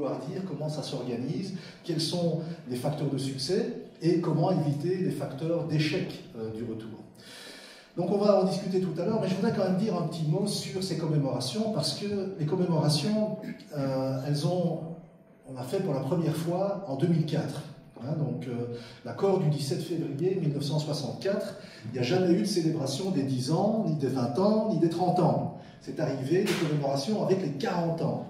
dire comment ça s'organise, quels sont les facteurs de succès et comment éviter les facteurs d'échec du retour. Donc on va en discuter tout à l'heure, mais je voudrais quand même dire un petit mot sur ces commémorations, parce que les commémorations, on a fait pour la première fois en 2004. Donc l'accord du 17 février 1964, il n'y a jamais eu de célébration des 10 ans, ni des 20 ans, ni des 30 ans. C'est arrivé des commémorations avec les 40 ans.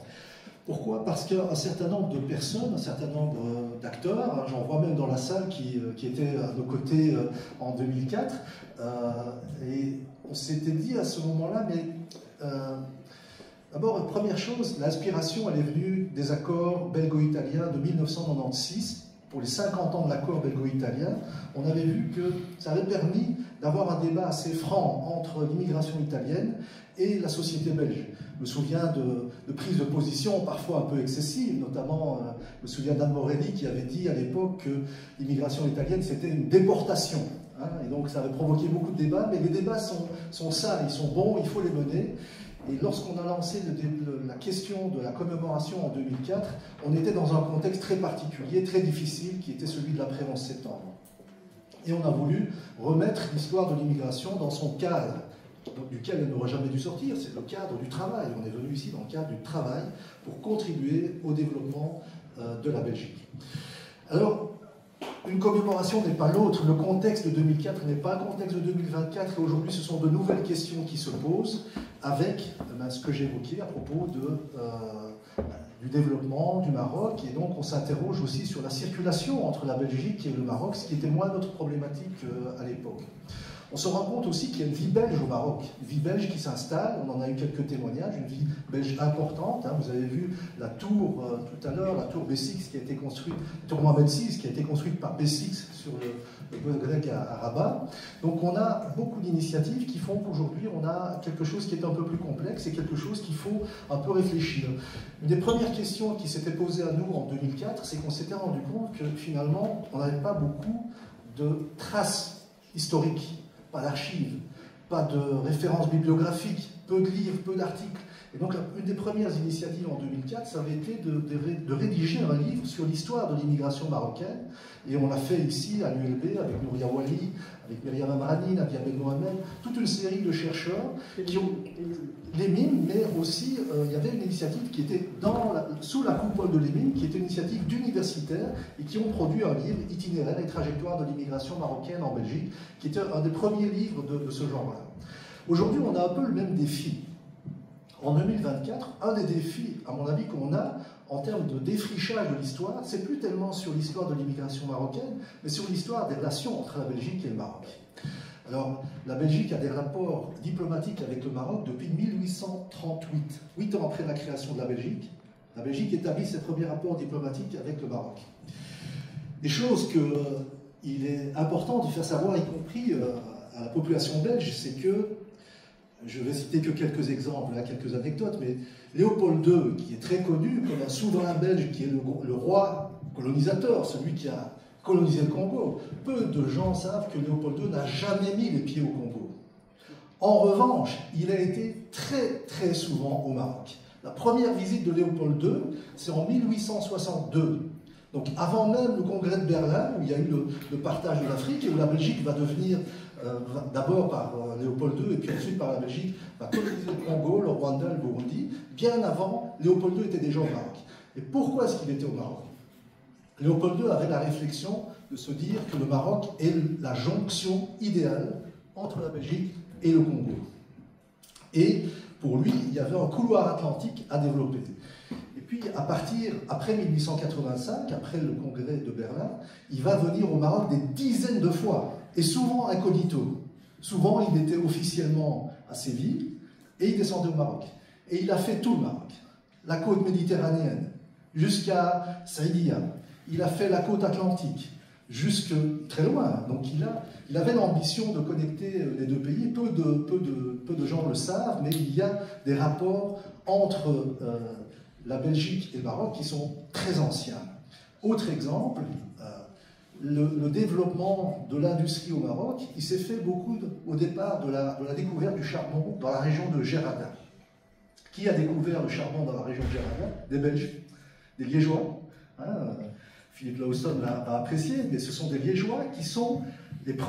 Pourquoi? Parce qu'un certain nombre de personnes, un certain nombre d'acteurs, j'en vois même dans la salle qui étaient à nos côtés en 2004, et on s'était dit à ce moment-là, mais d'abord, première chose, l'inspiration, elle est venue des accords belgo-italiens de 1996. Pour les 50 ans de l'accord belgo-italien, on avait vu que ça avait permis d'avoir un débat assez franc entre l'immigration italienne et la société belge. Je me souviens de prises de position parfois un peu excessives, notamment je me souviens d'Anne Morelli qui avait dit à l'époque que l'immigration italienne c'était une déportation. Et donc ça avait provoqué beaucoup de débats, mais les débats sont sains, ils sont bons, il faut les mener. Et lorsqu'on a lancé la question de la commémoration en 2004, on était dans un contexte très particulier, très difficile, qui était celui de l'après 11 septembre. Et on a voulu remettre l'histoire de l'immigration dans son cadre, duquel elle n'aurait jamais dû sortir, c'est le cadre du travail. On est venu ici dans le cadre du travail pour contribuer au développement de la Belgique. Alors, une commémoration n'est pas l'autre, le contexte de 2004 n'est pas le contexte de 2024, et aujourd'hui ce sont de nouvelles questions qui se posent avec ce que j'évoquais à propos du développement du Maroc, et donc on s'interroge aussi sur la circulation entre la Belgique et le Maroc, ce qui était moins notre problématique à l'époque. On se rend compte aussi qu'il y a une vie belge au Maroc, une vie belge qui s'installe, on en a eu quelques témoignages, une vie belge importante. Vous avez vu la tour tout à l'heure, la tour B6 qui a été construite, tour Mohamed VI qui a été construite par B6 sur le grec à Rabat. Donc on a beaucoup d'initiatives qui font qu'aujourd'hui on a quelque chose qui est un peu plus complexe et quelque chose qu'il faut un peu réfléchir. Une des premières questions qui s'était posée à nous en 2004, c'est qu'on s'était rendu compte que finalement on n'avait pas beaucoup de traces historiques. Pas d'archives, pas de références bibliographiques, peu de livres, peu d'articles. Et donc, une des premières initiatives en 2004, ça avait été de rédiger un livre sur l'histoire de l'immigration marocaine. Et on l'a fait ici, à l'ULB, avec Nouria Wali, avec Myriam Amrani, Nadia Ben Mohamed, toute une série de chercheurs qui ont l'EMIM, mais aussi, il y avait une initiative qui était sous la coupole de l'EMIM, qui était une initiative d'universitaires, et qui ont produit un livre, Itinéraire et trajectoire de l'immigration marocaine en Belgique, qui était un des premiers livres de ce genre-là. Aujourd'hui, on a un peu le même défi. En 2024, un des défis, à mon avis, qu'on a en termes de défrichage de l'histoire, c'est plus tellement sur l'histoire de l'immigration marocaine, mais sur l'histoire des relations entre la Belgique et le Maroc. Alors, la Belgique a des rapports diplomatiques avec le Maroc depuis 1838, 8 ans après la création de la Belgique établit ses premiers rapports diplomatiques avec le Maroc. Des choses qu'il est important de faire savoir, y compris à la population belge, c'est que, je vais citer que quelques exemples, quelques anecdotes, mais Léopold II, qui est très connu comme un souverain belge, qui est le roi colonisateur, celui qui a colonisé le Congo, peu de gens savent que Léopold II n'a jamais mis les pieds au Congo. En revanche, il a été très très souvent au Maroc. La première visite de Léopold II, c'est en 1862. Donc avant même le congrès de Berlin, où il y a eu le partage de l'Afrique, et où la Belgique va devenir, d'abord par Léopold II, et puis ensuite par la Belgique, va coloniser le Congo, le Rwanda, le Burundi. Bien avant, Léopold II était déjà au Maroc. Et pourquoi est-ce qu'il était au Maroc? Léopold II avait la réflexion de se dire que le Maroc est la jonction idéale entre la Belgique et le Congo. Et pour lui, il y avait un couloir atlantique à développer. Et puis, après 1885, après le congrès de Berlin, il va venir au Maroc des dizaines de fois, et souvent incognito. Souvent, il était officiellement à Séville, et il descendait au Maroc. Et il a fait tout le Maroc. La côte méditerranéenne, jusqu'à Saïdia. Il a fait la côte atlantique, jusque très loin. Donc il avait l'ambition de connecter les deux pays. Peu de gens le savent, mais il y a des rapports entre la Belgique et le Maroc qui sont très anciens. Autre exemple, le développement de l'industrie au Maroc, il s'est fait beaucoup au départ de la découverte du charbon dans la région de Gerada. Qui a découvert le charbon dans la région de Gerada? Des Belges. des Liégeois. Hein, Philippe Lawson va apprécier, mais ce sont des Liégeois qui sont les premiers